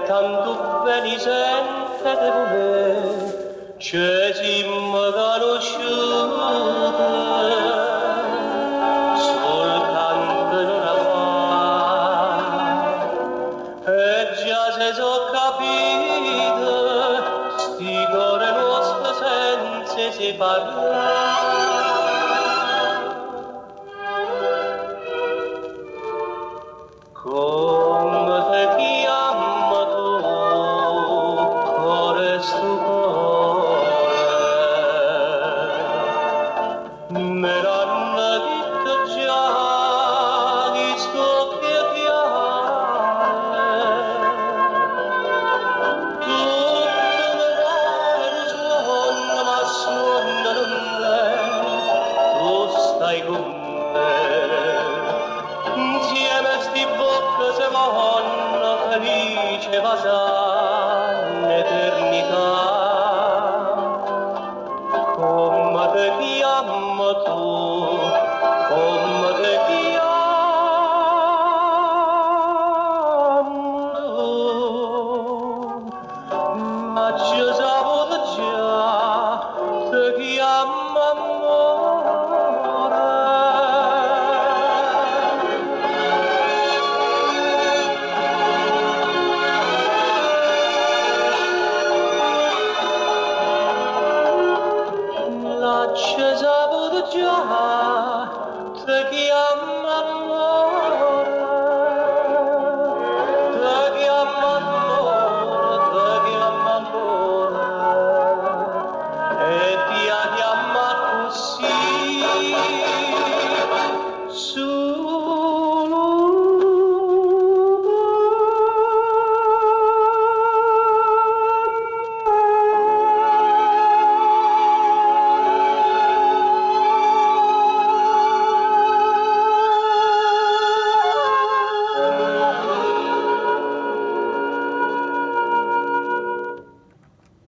tanto bene sente di voler, ci siamo conosciute, soltanto in una fa, e già se so capite, sti cuore nostri senza si parlare. Come ti chiama tu, cuore stupore, me l'hanno detto già gli scocchi chiare, tutte le parole suonano, ma suonano me, tu stai con me. Insieme a sti bocche se vanno felice va l'eternità. Come ti chiama